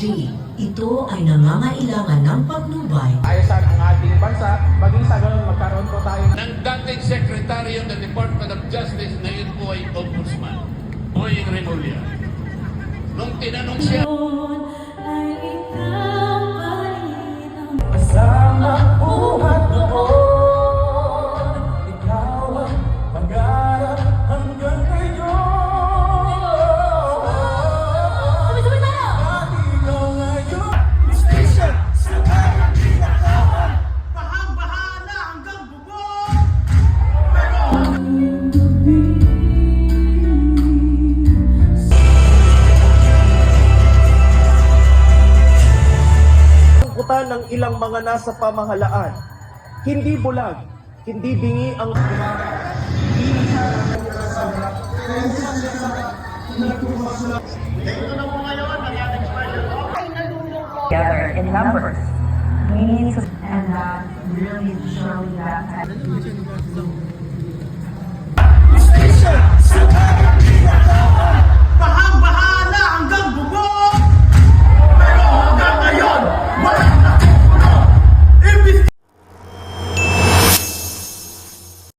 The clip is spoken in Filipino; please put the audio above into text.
ito ay nangangailangan ng patnubay. Ayusan ang ating bansa, maging sa ganun magkaroon po tayo ng dating Secretary of the Department of Justice, ngayon po ay Ombudsman, Boying Remulla. Nung tinanong siya, kasama buhat noon, ikaw ang pangarap hanggang ngayon. At ikaw ngayon, justisya sa kanyang tinatawag, bahang-bahana hanggang bubong. Ng ilang mga nasa pamahalaan. Hindi bulag, hindi bingi ang together in numbers. We need to, and that really showing that.